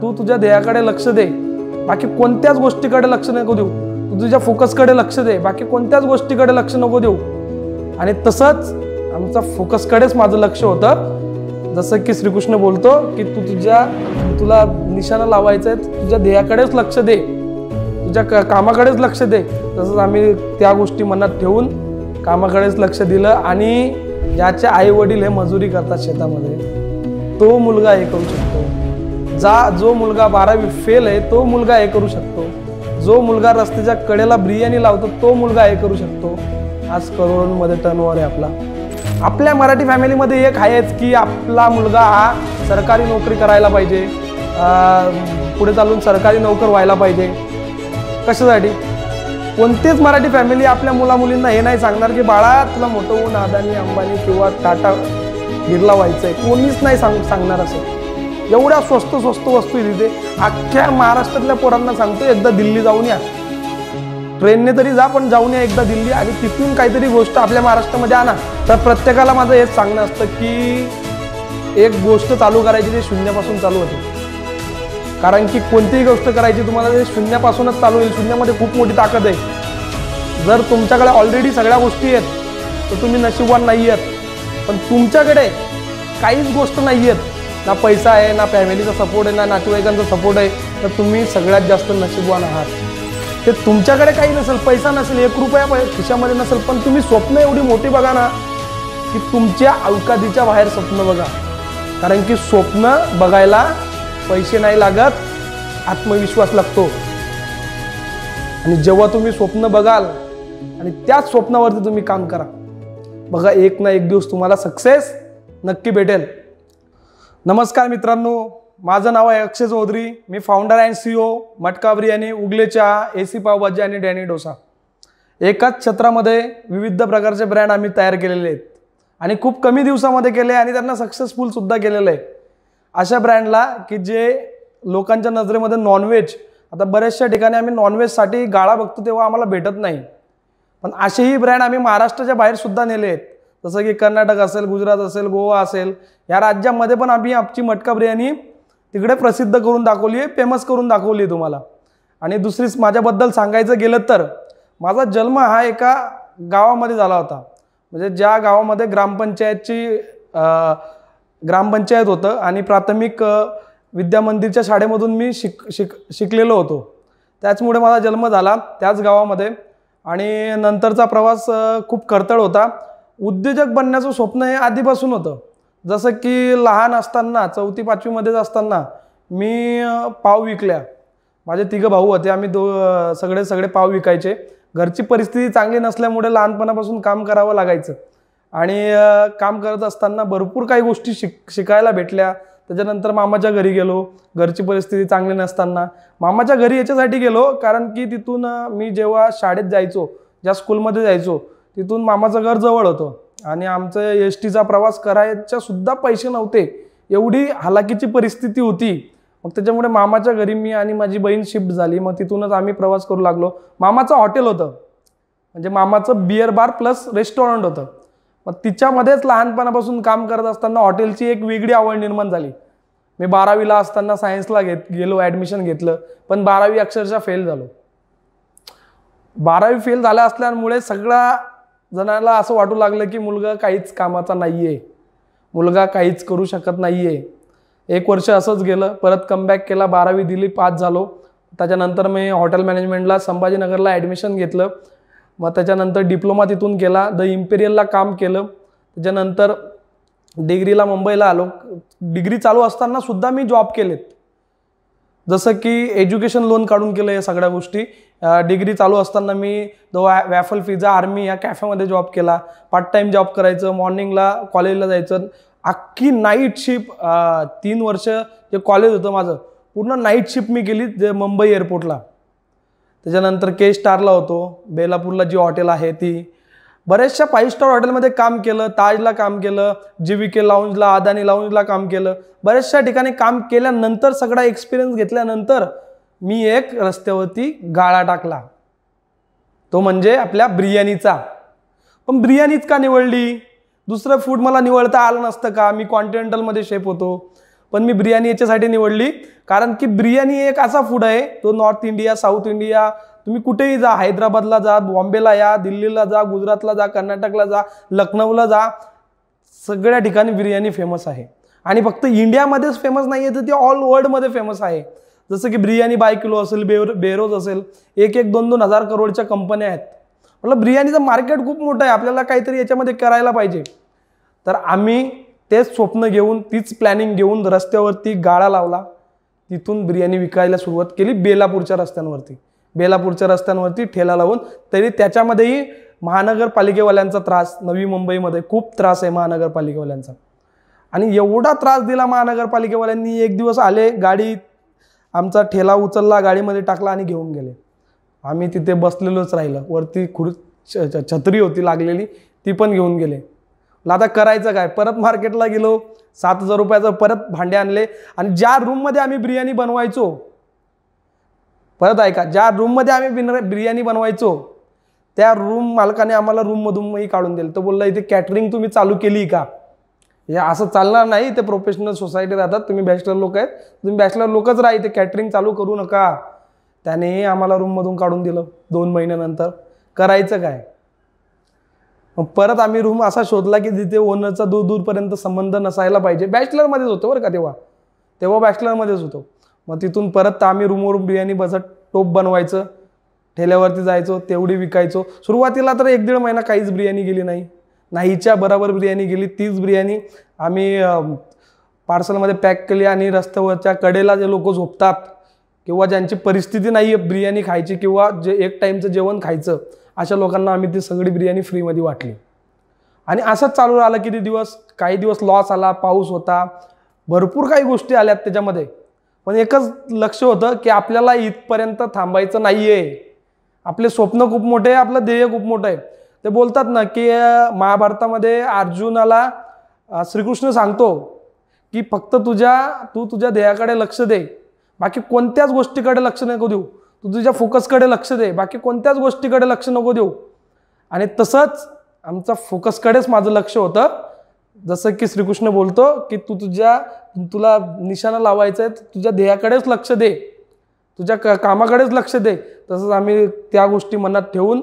तू तुझ्या ध्येयाकडे लक्ष दे, बाकी कोणत्याच गोष्टीकडे लक्ष नको देऊ. तू तुझ्या फोकसकडे लक्ष दे, बाकी कोणत्याच गोष्टीकडे लक्ष नको देऊ. आणि तसंच आमचा फोकसकडेच माझं लक्ष होतं. जसं की श्रीकृष्ण बोलतो की तुला निशाणा लावायचा आहे, तुझ्या ध्येयाकडेच लक्ष दे, तुझ्या कामाकडेच लक्ष दे. तसंच आम्ही त्या गोष्टी मनात ठेवून कामाकडेच लक्ष दिलं. आणि ज्याचे आई वडील हे मजुरी करतात शेतामध्ये, तो मुलगा हे करू शकतो. जो मुलगा 12वी फेल आहे तो मुलगा हे करू शकतो. जो मुलगा रस्त्याच्या कडेला बिर्याणी लावतो तो मुलगा हे करू शकतो. आज करोडोंमध्ये टर्नओव्हर आहे आपला. आपल्या मराठी फॅमिलीमध्ये एक आहेच की आपला मुलगा हा सरकारी नोकरी करायला पाहिजे, पुढे चालून सरकारी नोकर व्हायला पाहिजे. कशासाठी? कोणतेच मराठी फॅमिली आपल्या मुलामुलींना हे नाही सांगणार की बाळा तुला मोठं होऊन अदानी अंबानी किंवा टाटा बिर्ला व्हायचंय. कोणीच नाही सांगणार असं. एवढ्या स्वस्त वस्तू तिथे. अख्ख्या महाराष्ट्रातल्या पोरांना सांगतो एकदा दिल्ली जाऊन या, ट्रेनने तरी जा पण जाऊन या एकदा दिल्ली, आणि तिथून काहीतरी गोष्ट आपल्या महाराष्ट्रामध्ये आणा. तर प्रत्येकाला माझं हेच सांगणं असतं की एक गोष्ट चालू करायची ते शून्यापासून चालू होते. कारण की कोणतीही गोष्ट करायची तुम्हाला ते शून्यापासूनच चालू होईल. शून्यामध्ये खूप मोठी ताकद आहे. जर तुमच्याकडे ऑलरेडी सगळ्या गोष्टी आहेत तर तुम्ही नशीबवान नाही आहेत. पण तुमच्याकडे काहीच गोष्ट नाही आहेत, ना पैसा आहे, ना फॅमिलीचा सपोर्ट आहे, ना नातेवाईकांचा सपोर्ट आहे, तर तुम्ही सगळ्यात जास्त नशीबवान आहात. ते तुमच्याकडे काही नसेल, पैसा नसेल, 1 रुपया खिशामध्ये नसेल, पण तुम्ही स्वप्न एवढी मोठी बघा ना की तुमच्या अवकादीच्या बाहेर स्वप्न बघा. कारण की स्वप्न बघायला पैसे नाही लागत, आत्मविश्वास लागतो. आणि जेव्हा तुम्ही स्वप्न बघाल आणि त्याच स्वप्नावरती तुम्ही काम करा, बघा एक ना एक दिवस तुम्हाला सक्सेस नक्की भेटेल. नमस्कार मित्रांनो, माझं नाव आहे अक्षय चौधरी. मी फाउंडर अँड CEO मटका बिर्याणी, उगले चहा, AC पावभाजी आणि डॅनी डोसा. एकाच छत्रामध्ये विविध प्रकारचे ब्रँड आम्ही तयार केलेले आहेत आणि खूप कमी दिवसामध्ये केले आणि त्यांना सक्सेसफुल सुद्धा केलेलं आहे. अशा ब्रँडला की जे लोकांच्या नजरेमध्ये नॉनव्हेज, आता बऱ्याचशा ठिकाणी आम्ही नॉनव्हेजसाठी गाळा बघतो तेव्हा आम्हाला भेटत नाही, पण असेही ब्रँड आम्ही महाराष्ट्राच्या बाहेर सुद्धा नेले आहेत. जसं की कर्नाटक असेल, गुजरात असेल, गोवा असेल, या राज्यामध्ये पण आम्ही आमची मटका बिर्याणी तिकडे प्रसिद्ध करून दाखवली आहे, फेमस करून दाखवली आहे तुम्हाला. आणि दुसरीच माझ्याबद्दल सांगायचं गेलं तर माझा जन्म हा एका गावामध्ये झाला होता. म्हणजे ज्या गावामध्ये ग्रामपंचायत होतं आणि प्राथमिक विद्यामंदिरच्या शाळेमधून मी शिकलेलो होतो. त्याचमुळे माझा जन्म झाला त्याच गावामध्ये. आणि नंतरचा प्रवास खूप खडतर होता. उद्योजक बनण्याचं स्वप्न हे आधीपासून होतं. जसं की लहान असताना 4वी-5वी मध्येच असताना मी पाव विकल्या. माझे 3 भाऊ होते, आम्ही सगळे पाव विकायचे. घरची परिस्थिती चांगली नसल्यामुळे लहानपणापासून काम करावं लागायचं आणि काम करत असताना भरपूर काही गोष्टी शिकायला भेटल्या. त्याच्यानंतर मामाच्या घरी गेलो. घरची परिस्थिती चांगली नसताना मामाच्या घरी याच्यासाठी गेलो कारण की तिथून मी जेव्हा शाळेत जायचो, ज्या स्कूलमध्ये जायचो, तिथून मामाचं घर जवळ होतं आणि आमचं STचा प्रवास करायचा सुद्धा पैसे नव्हते. एवढी हालाकीची परिस्थिती होती. मग त्याच्यामुळे मामाच्या घरी मी आणि माझी बहीण शिफ्ट झाली. मग तिथूनच आम्ही प्रवास करू लागलो. मामाचं हॉटेल होतं, म्हणजे मामाचं बिअर बार प्लस रेस्टॉरंट होतं. मग तिच्यामध्येच लहानपणापासून काम करत असताना हॉटेलची एक वेगळी आवड निर्माण झाली. मी 12वीला असताना सायन्सला गेलो, ॲडमिशन घेतलं, पण 12वी अक्षरशः फेल झालो. 12वी फेल झाल्या असल्यामुळे सगळ्या जणांना असं वाटू लागलं की मुलगा काहीच कामाचा नाही आहे, मुलगा काहीच करू शकत नाही आहे. 1 वर्ष असंच गेलं. परत कमबॅक केला, 12वी दिली, पास झालो. त्याच्यानंतर मी हॉटेल मॅनेजमेंटला संभाजीनगरला ॲडमिशन घेतलं. मग त्याच्यानंतर डिप्लोमा तिथून केला, द इम्पेरियलला काम केलं. त्याच्यानंतर डिग्रीला मुंबईला आलो. डिग्री चालू असताना सुद्धा मी जॉब केलेत, जसं की एज्युकेशन लोन काढून केलं. या सगळ्या गोष्टी डिग्री चालू असताना मी वॅफल पिझ्झा आर्मी या कॅफेमध्ये जॉब केला. पार्ट टाईम जॉब करायचं, मॉर्निंगला कॉलेजला जायचं. अख्खी नाईट शिफ्ट 3 वर्ष जे कॉलेज होतं माझं, पूर्ण नाईट शिफ्ट मी केली जे मुंबई एअरपोर्टला. त्याच्यानंतर के स्टारला होतो, बेलापूरला जी हॉटेल आहे ती. बऱ्याचशा 5 स्टार हॉटेलमध्ये काम केलं, ताजला काम केलं, GVK लाऊंजला, अदानी लाऊंजला काम केलं. बऱ्याचशा ठिकाणी काम केल्यानंतर, सगळा एक्सपिरियन्स घेतल्यानंतर मी एक रस्त्यावरती गाळा टाकला, तो म्हणजे आपल्या बिर्याणीचा. पण बिर्याणीच का निवडली? दुसरं फूड मला निवडता आलं नसतं का? मी कॉन्टिनेंटलमध्ये शेफ होतो. पण मी बिर्याणी याच्यासाठी निवडली कारण की बिर्याणी एक असा फूड आहे तो नॉर्थ इंडिया, साऊथ इंडिया, तुम्ही कुठेही जा, हैदराबादला जा, बॉम्बेला या, दिल्लीला जा, गुजरातला जा, कर्नाटकला जा, लखनौला जा, सगळ्या ठिकाणी बिर्याणी फेमस आहे. आणि फक्त इंडियामध्येच फेमस नाही आहे तर ती ऑल वर्ल्डमध्ये फेमस आहे. जसं की बिर्याणी बाय किलो असेल, बेरोज असेल, 1-2 हजार करोडच्या कंपन्या आहेत. मतलब बिर्याणीचं मार्केट खूप मोठं आहे, आपल्याला काहीतरी याच्यामध्ये करायला पाहिजे. तर आम्ही तेच स्वप्न घेऊन, तीच प्लॅनिंग घेऊन रस्त्यावरती गाळा लावला, तिथून बिर्याणी विकायला सुरुवात केली. बेलापूरच्या रस्त्यांवरती ठेला लावून. तरी त्याच्यामध्येही महानगरपालिकेवाल्यांचा त्रास, नवी मुंबईमध्ये खूप त्रास आहे महानगरपालिकेवाल्यांचा. आणि एवढा त्रास दिला महानगरपालिकेवाल्यांनी, एक दिवस आले, गाडी आमचा ठेला उचलला, गाडीमध्ये टाकला आणि घेऊन गेले. आम्ही तिथे बसलेलोच राहिलं. वरती छत्री होती लागलेली, ती पण घेऊन गेले. आता करायचं काय, परत मार्केटला गेलो, 7,000 रुपयाचं परत भांडे आणले. आणि ज्या रूममध्ये आम्ही बिर्याणी बनवायचो, परत ऐका, ज्या रूममध्ये आम्ही बिर्याणी बनवायचो त्या रूम मालकाने आम्हाला रूममधूनही काढून दिलं. तो बोलला इथे कॅटरिंग तुम्ही चालू केली का, हे असं चालणार नाही, ते प्रोफेशनल सोसायटी राहतात, तुम्ही बॅचलर लोक आहेत, तुम्ही बॅचलर लोकच राहा, इथे कॅटरिंग चालू करू नका. त्याने आम्हाला रूममधून काढून दिलं 2 महिन्यानंतर. करायचं काय, मग परत आम्ही रूम असा शोधला की जिथे ओनरचा दूरपर्यंत संबंध नसायला पाहिजे. बॅचलरमध्येच होतो बरं का, तेव्हा बॅचलरमध्येच होतो. मग तिथून परत आम्ही रूमवरून बिर्याणी बसत टोप बनवायचं, ठेल्यावरती जायचो, तेवढी विकायचो. सुरुवातीला तर 1-1.5 महिना काहीच बिर्याणी गेली नाहीच्या बरोबर बिर्याणी गेली. तीच बिर्याणी आम्ही पार्सलमध्ये पॅक केली आणि रस्त्यावरच्या कडेला जे लोक झोपतात किंवा ज्यांची परिस्थिती नाही आहे बिर्याणी खायची किंवा जे एक टाईमचं जेवण खायचं, अशा लोकांना आम्ही ती सगळी बिर्याणी फ्रीमध्ये वाटली. आणि असंच चालू राहिलं किती दिवस. काही दिवस लॉस आला, पाऊस होता, भरपूर काही गोष्टी आल्यात त्याच्यामध्ये. पण एकच लक्ष होतं की आपल्याला इथपर्यंत थांबायचं नाही आहे. आपले स्वप्न खूप मोठे आहे, आपलं ध्येय खूप मोठं आहे. ते बोलतात ना की महाभारतामध्ये अर्जुनाला श्रीकृष्ण सांगतो की फक्त तू तुझ्या ध्येयाकडे लक्ष दे, बाकी कोणत्याच गोष्टीकडे लक्ष नको देऊ. तू तुझ्या फोकसकडे लक्ष दे, बाकी कोणत्याच गोष्टीकडे लक्ष नको देऊ. आणि तसंच आमचा फोकसकडेच माझं लक्ष होतं. जसं की श्रीकृष्ण बोलतो की तुला निशाणा लावायचा आहे, तुझ्या ध्येयाकडेच लक्ष दे, तुझ्या कामाकडेच लक्ष दे. तसंच आम्ही त्या गोष्टी मनात ठेवून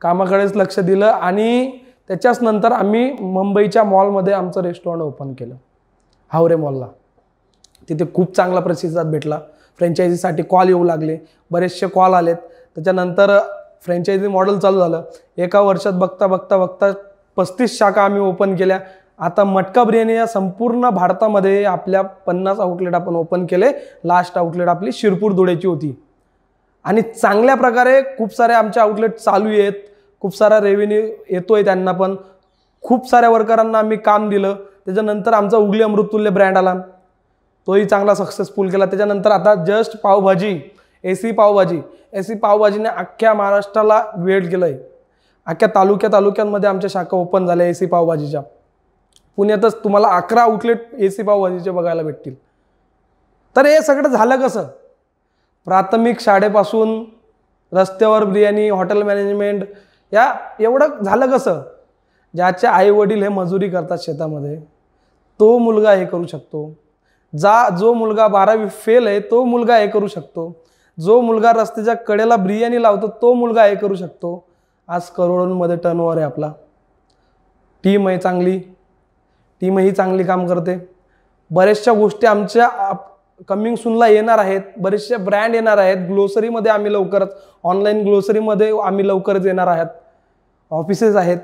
कामाकडेच लक्ष दिलं. आणि त्याच्याच नंतर आम्ही मुंबईच्या मॉलमध्ये आमचं रेस्टॉरंट ओपन केलं, हावरे मॉलला. तिथे खूप चांगला प्रतिसाद भेटला. फ्रँचायझीसाठी कॉल येऊ लागले, बरेचसे कॉल आलेत. त्याच्यानंतर फ्रँचायझी मॉडेल चालू झालं. एका वर्षात बघता 35 शाखा आम्ही ओपन केल्या. आता मटका बिर्याणी या संपूर्ण भारतामध्ये आपल्या 50 आउटलेट आपण ओपन केले. लास्ट आउटलेट आपली शिरपूर धुळेची होती. आणि चांगल्या प्रकारे खूप सारे आमचे आउटलेट चालू आहेत, खूप सारा रेव्हेन्यू येतोय त्यांना. पण खूप साऱ्या वर्करांना आम्ही काम दिलं. त्याच्यानंतर आमचा उगली अमृततुल्य ब्रँड आला, तोही चांगला सक्सेसफुल केला. त्याच्यानंतर आता जस्ट पावभाजी, एसी पावभाजीने अख्ख्या महाराष्ट्राला वेळ केलंय. अख्ख्या तालुक्यांमध्ये आमच्या शाखा ओपन झाल्या एसी पावभाजीच्या. पुण्यातच तुम्हाला 11 आउटलेट एसी पावभाजीचे बघायला भेटतील. तर हे सगळं झालं कसं, प्राथमिक शाळेपासून रस्त्यावर बिर्याणी, हॉटेल मॅनेजमेंट, या एवढं झालं कसं. ज्याचे आई वडील हे मजुरी करतात शेतामध्ये, तो मुलगा हे करू शकतो. जो मुलगा 12वी फेल आहे तो मुलगा हे करू शकतो. जो मुलगा रस्त्याच्या कडेला बिर्याणी लावतो तो मुलगा हे करू शकतो. आज करोडोंमध्ये टर्नओव्हर आहे आपला. टीम आहे चांगली, टीमही चांगली काम करते. बऱ्याचशा गोष्टी आमच्या कमिंग सूनला येणार आहेत, बरेचसे ब्रँड येणार आहेत. ग्लोसरीमध्ये आम्ही लवकरच, ऑनलाईन ग्लोसरीमध्ये आम्ही लवकरच येणार आहात. ऑफिसेस आहेत.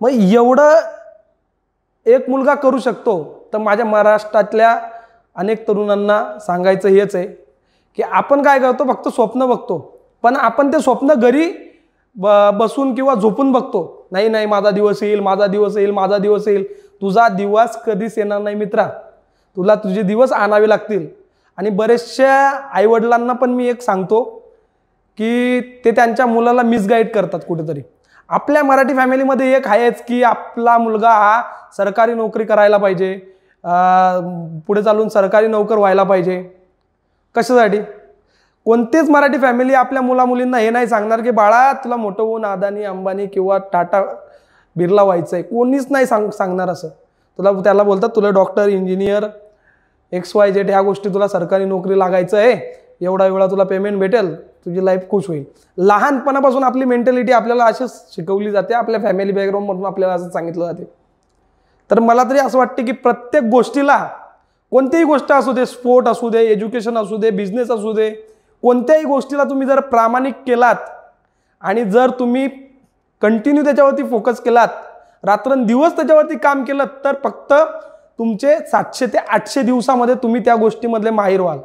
मग एवढं एक मुलगा करू शकतो. तर माझ्या महाराष्ट्रातल्या अनेक तरुणांना सांगायचं हेच आहे की आपण काय करतो, फक्त स्वप्न बघतो. पण आपण ते स्वप्न घरी बसून किंवा झोपून बघतो. नाही माझा दिवस येईल. तुझा दिवस कधीच येणार नाही मित्रा. तुला तुझे दिवस आणावे लागतील. आणि बरेचशा आईवडिलांना पण मी एक सांगतो की ते त्यांच्या मुलाला मिसगाईड करतात कुठेतरी. आपल्या मराठी फॅमिलीमध्ये एक आहेच की आपला मुलगा हा सरकारी नोकरी करायला पाहिजे, पुढे चालून सरकारी नोकर व्हायला पाहिजे. कशासाठी? कोणतेच मराठी फॅमिली आपल्या मुलामुलींना हे नाही सांगणार की बाळा तुला मोठं होऊन अदानी, अंबानी किंवा टाटा, बिर्ला व्हायचं आहे. कोणीच नाही सांगणार असं. त्याला बोलतात तुला डॉक्टर, इंजिनियर XYZ ह्या गोष्टी तुला सरकारी नोकरी लागायचं आहे, एवढा वेळा तुला पेमेंट भेटेल, तुझी लाईफ खुश होईल. लहानपणापासून आपली मेंटॅलिटी आपल्याला अशीच शिकवली जाते, आपल्या फॅमिली बॅकग्राऊंडमधून आपल्याला असं सांगितलं जाते. तर मला तरी असं वाटतं की प्रत्येक गोष्टीला, कोणतीही गोष्ट असू दे, स्पोर्ट असू दे, एज्युकेशन असू दे, बिझनेस असू दे, कोणत्याही गोष्टीला तुम्ही जर प्रामाणिक केलात आणि जर तुम्ही कंटिन्यू त्याच्यावरती फोकस केलात, रात्रंदिवस त्याच्यावरती काम केलं, तर फक्त तुमचे 700 ते 800 दिवसामध्ये तुम्ही त्या गोष्टीमधले माहिर व्हाल.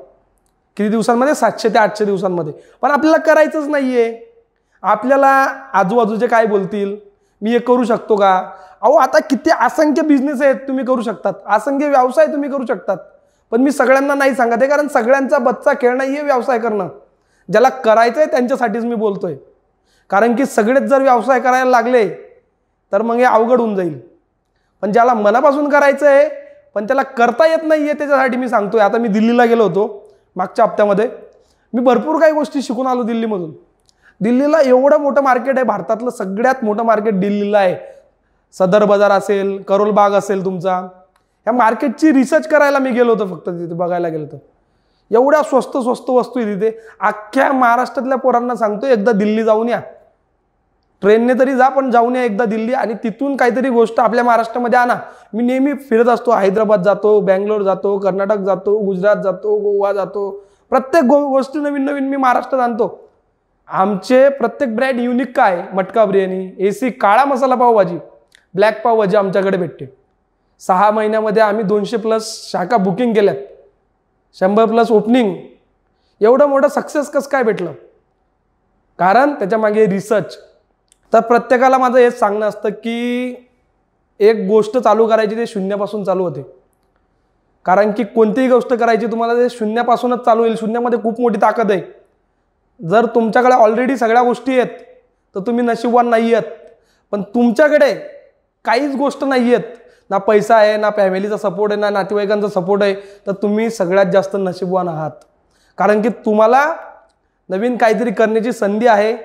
किती दिवसांमध्ये? 700 ते 800 दिवसांमध्ये. पण आपल्याला करायचंच नाहीये. आपल्याला आजूबाजूचे काय बोलतील, मी हे करू शकतो का? अहो आता किती असंख्य बिझनेस आहेत तुम्ही करू शकतात, असंख्य व्यवसाय तुम्ही करू शकतात. पण मी सगळ्यांना नाही सांगत आहे, कारण सगळ्यांचा बच्चा खेळ नाहीये व्यवसाय करणं. ज्याला करायचंय त्यांच्यासाठीच मी बोलतोय. कारण की सगळेच जर व्यवसाय करायला लागले तर मग हे अवघड होऊन जाईल. पण ज्याला मनापासून करायचं आहे पण त्याला करता येत नाहीये, त्याच्यासाठी मी सांगतोय. आता मी दिल्लीला गेलो होतो मागच्या हप्त्यामध्ये. मी भरपूर काही गोष्टी शिकून आलो दिल्लीमधून. दिल्लीला एवढं मोठं मार्केट आहे, भारतातलं सगळ्यात मोठं मार्केट दिल्लीला आहे. सदर बाजार असेल, करोल बाग असेल तुमचा, ह्या मार्केटची रिसर्च करायला मी गेलो होतो. फक्त तिथे बघायला गेलो होतो. एवढ्या स्वस्त वस्तू आहे तिथे. अख्ख्या महाराष्ट्रातल्या पोरांना सांगतो एकदा दिल्ली जाऊन या. ट्रेनने तरी जा, पण जाऊन या एकदा दिल्ली, आणि तिथून काहीतरी गोष्ट आपल्या महाराष्ट्रामध्ये आणा. मी नेहमी फिरत असतो, हैदराबाद जातो, बँगलोर जातो, कर्नाटक जातो, गुजरात जातो, गोवा जातो. प्रत्येक गोष्ट नवीन नवीन मी महाराष्ट्रात आणतो. आमचे प्रत्येक ब्रँड युनिक काय, मटका बिर्याणी, AC काळा मसाला पावभाजी, ब्लॅक पावभाजी आमच्याकडे भेटते. 6 महिन्यामध्ये आम्ही 200+ शाखा बुकिंग केल्यात, 100+ ओपनिंग. एवढं मोठं सक्सेस कसं काय भेटलं? कारण त्याच्या मागे रिसर्च. तर प्रत्येकाला माझं हेच सांगणं असतं की एक गोष्ट चालू करायची ते शून्यापासून चालू होते. कारण की कोणतीही गोष्ट करायची तुम्हाला ते शून्यापासूनच चालू होईल. शून्यामध्ये खूप मोठी ताकद आहे. जर तुमच्याकडे ऑलरेडी सगळ्या गोष्टी आहेत तर तुम्ही नशीबवान नाही आहात. पण तुमच्याकडे काहीच गोष्ट नाही आहेत, ना पैसा आहे, ना फॅमिलीचा सपोर्ट आहे, ना नातेवाईकांचा सपोर्ट आहे, तर तुम्ही सगळ्यात जास्त नशीबवान आहात. कारण की तुम्हाला नवीन काहीतरी करण्याची संधी आहे,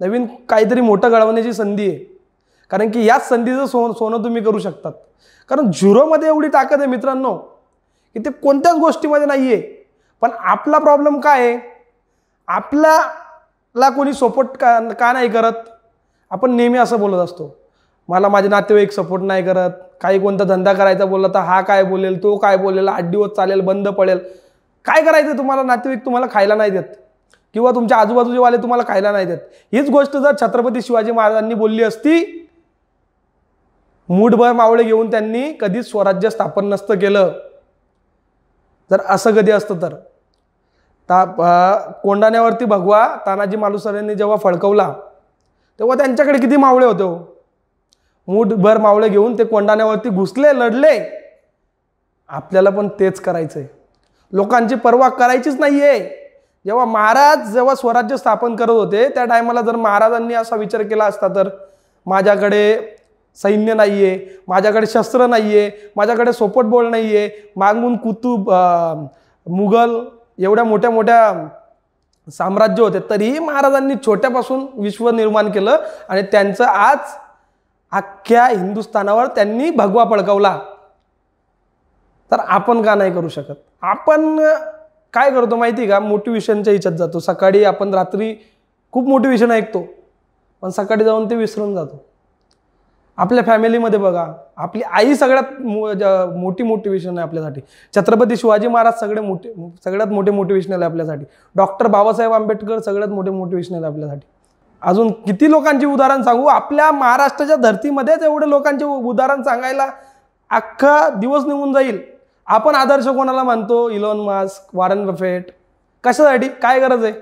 नवीन काहीतरी मोठं घडवण्याची संधी आहे. कारण की याच संधीचं सोनं तुम्ही करू शकतात. कारण झिरोमध्ये एवढी ताकद आहे मित्रांनो की ते कोणत्याच गोष्टीमध्ये नाही आहे. पण आपला प्रॉब्लेम काय आहे, आपल्याला कोणी सपोर्ट का नाही करत? आपण नेहमी असं बोलत असतो, मला माझे नातेवाईक सपोर्ट नाही करत. काही कोणता धंदा करायचा बोलला तर हा काय बोलेल, तो काय बोलेल, 8 दिवस चालेल, बंद पडेल. काय करायचं? तुम्हाला नातेवाईक तुम्हाला खायला नाही देत, किंवा तुमच्या आजूबाजूचे वाले तुम्हाला खायला नाही देत. हीच गोष्ट जर छत्रपती शिवाजी महाराजांनी बोलली असती, मूठभर मावळे घेऊन त्यांनी कधीच स्वराज्य स्थापन नसतं केलं. जर असं कधी असतं तर कोंढाण्यावरती भगवा तानाजी मालुसरेंनी जेव्हा फडकवला तेव्हा त्यांच्याकडे किती मावळे होते हो. मूठभर मावळे घेऊन ते कोंढाण्यावरती घुसले, लढले. आपल्याला पण तेच करायचंय. लोकांची पर्वा करायचीच नाहीये. जेव्हा स्वराज्य स्थापन करत होते त्या टायमाला जर महाराजांनी असा विचार केला असता तर माझ्याकडे सैन्य नाहीये, माझ्याकडे शस्त्र नाहीये, माझ्याकडे सोपट बोल नाहीये, मागून कुतुब, मुघल एवढ्या मोठ्या मोठ्या साम्राज्य होते, तरीही महाराजांनी छोट्यापासून विश्व निर्माण केलं आणि त्यांचं आज अख्ख्या हिंदुस्थानावर त्यांनी भगवा फडकवला. तर आपण का नाही करू शकत? आपण काय करतो माहिती का? मोटिवेशनच्या ह्याच्यात जातो. सकाळी आपण रात्री खूप मोटिवेशन ऐकतो, पण सकाळी जाऊन ते विसरून जातो. आपल्या फॅमिलीमध्ये बघा, आपली आई सगळ्यात मोठी मोटिवेशन आहे आपल्यासाठी. छत्रपती शिवाजी महाराज सगळ्यात मोठे मोटिवेशनल आहे आपल्यासाठी. डॉक्टर बाबासाहेब आंबेडकर सगळ्यात मोठे मोटिवेशनल आहे आपल्यासाठी. अजून किती लोकांची उदाहरण सांगू? आपल्या महाराष्ट्राच्या धर्तीमध्येच एवढे लोकांचे उदाहरण सांगायला अख्खा दिवस निघून जाईल. आपण आदर्श कोणाला मानतो? Elon Musk, Warren Buffett. कशासाठी? काय गरज आहे?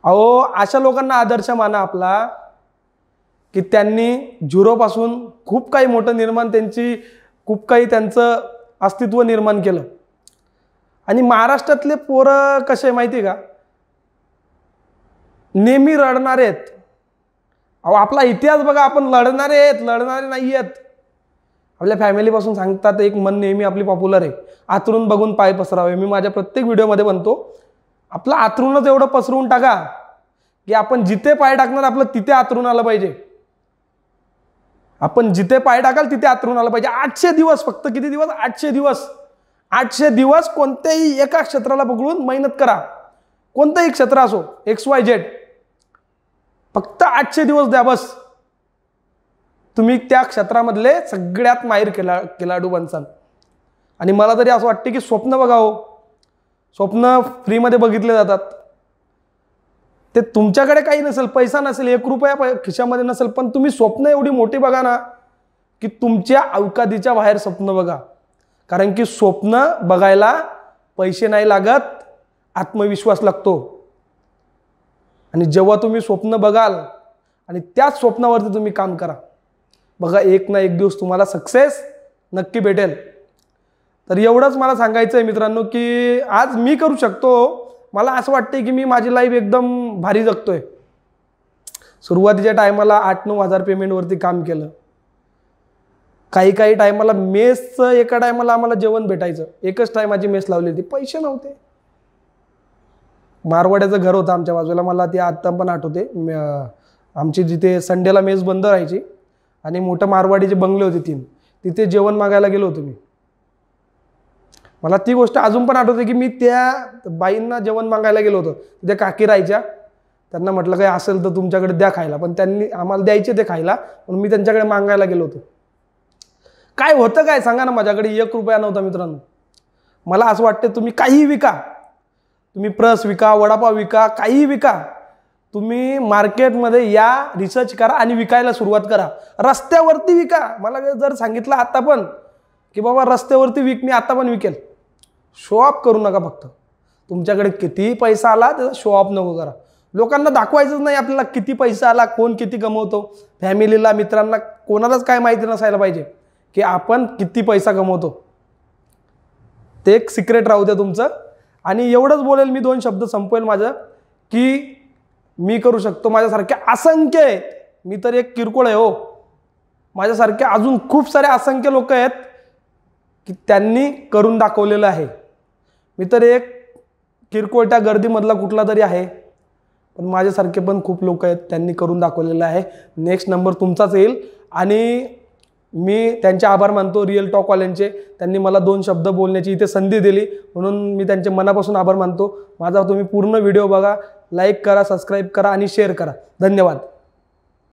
अहो अशा लोकांना आदर्श माना आपला की त्यांनी झिरोपासून खूप काही मोठं निर्माण, खूप काही त्यांचं अस्तित्व निर्माण केलं. आणि महाराष्ट्रातले पोरं कसे माहिती का? नेहमी रडणारे आहेत. अहो आपला इतिहास बघा, आपण लढणारे नाही आहेत. आपल्या फॅमिलीपासून सांगतात एक मन नेहमी आपली पॉप्युलर आहे, आतरून बघून पाय पसरावे. मी माझ्या प्रत्येक व्हिडिओमध्ये म्हणतो, आपलं आतरूनच एवढं पसरवून टाका की आपण जिथे पाय टाकणार आपलं तिथे आतरून आलं पाहिजे. आपण जिथे पाय टाकाल तिथे आतरून आलं पाहिजे. 800 दिवस, फक्त किती दिवस? 800 दिवस. 800 दिवस कोणत्याही एका क्षेत्राला पकडून मेहनत करा. कोणतंही क्षेत्र असो, XYZ, फक्त 800 दिवस द्या बस. तुम्ही त्या क्षेत्रामधले सगळ्यात माहिर खेळाडू बनसाल. आणि मला तरी असं वाटतं की स्वप्न बघा हो, स्वप्न फ्रीमध्ये बघितले जातात. ते तुमच्याकडे काही नसेल, पैसा नसेल, 1 रुपया खिशामध्ये नसेल, पण तुम्ही स्वप्न एवढी मोठी बघा ना की तुमच्या अवकादीच्या बाहेर स्वप्न बघा. कारण की स्वप्न बघायला पैसे नाही लागत, आत्मविश्वास लागतो. आणि जेव्हा तुम्ही स्वप्न बघाल आणि त्याच स्वप्नावरती तुम्ही काम करा, बघा एक ना एक दिवस तुम्हाला सक्सेस नक्की भेटेल. तर एवढंच मला सांगायचं आहे मित्रांनो की आज मी करू शकतो. मला असं वाटतं की मी माझी लाईफ एकदम भारी जगतोय. सुरुवातीच्या टायमाला 8-9 हजार पेमेंटवरती काम केलं. काही टायमाला मेसचं, एका टायमाला आम्हाला जेवण भेटायचं. एकच टायमाची मेस लावली होती, पैसे नव्हते. मारवाड्याचं घर होतं आमच्या बाजूला, मला ते आता पण आठवते. आमची जिथे संडेला मेस बंद राहायची आणि मोठं मारवाडीचे बंगले होते 3, तिथे जेवण मागायला गेलो होतो मी. मला ती गोष्ट अजून पण आठवते की मी त्या बाईंना जेवण मागायला गेलो होतो. तिथे काकी राहायच्या. त्यांना म्हटलं काही असेल तर तुमच्याकडे द्या खायला, पण त्यांनी आम्हाला द्यायचे ते खायला, म्हणून मी त्यांच्याकडे मागायला गेलो होतो. काय होतं काय सांगा ना, माझ्याकडे 1 रुपया नव्हता मित्रांनो. मला असं वाटतं तुम्ही काही विका, तुम्ही प्रस विका, वडापाव विका, काही विका, तुम्ही मार्केटमध्ये या, रिसर्च करा आणि विकायला सुरुवात करा. रस्त्यावरती विका. मला जर सांगितलं आता पण की बाबा रस्त्यावरती विक, मी आता पण विकेल. शो ऑफ करू नका. फक्त तुमच्याकडे किती पैसा आला त्याचा शो ऑफ नको करा. लोकांना दाखवायचंच नाही आपल्याला किती पैसा आला, कोण किती कमवतो. फॅमिलीला, मित्रांना, कोणालाच काय माहिती नसायला पाहिजे की आपण किती पैसा कमवतो. ते एक सिक्रेट राहू द्या तुमचं. आणि एवढंच बोलेल मी, 2 शब्द संपवेल माझं, की मी करू शकतो. माझ्यासारखे असंख्य आहेत. मी तर एक किरकोळ आहे हो. माझ्यासारखे अजून खूप सारे असंख्य लोक आहेत की त्यांनी करून दाखवलेलं आहे. मी तर एक किरकोळ त्या गर्दीमधला कुठला तरी आहे, पण माझ्यासारखे पण खूप लोक आहेत, त्यांनी करून दाखवलेलं आहे. नेक्स्ट नंबर तुमचाच येईल. आणि मी त्यांचे आभार मानतो रिअल टॉकवाल्यांचे. त्यांनी मला 2 शब्द बोलण्याची इथे संधी दिली, म्हणून मी त्यांचे मनापासून आभार मानतो. माझा तुम्ही पूर्ण व्हिडिओ बघा, लाईक करा, सबस्क्राईब करा आणि शेअर करा. धन्यवाद.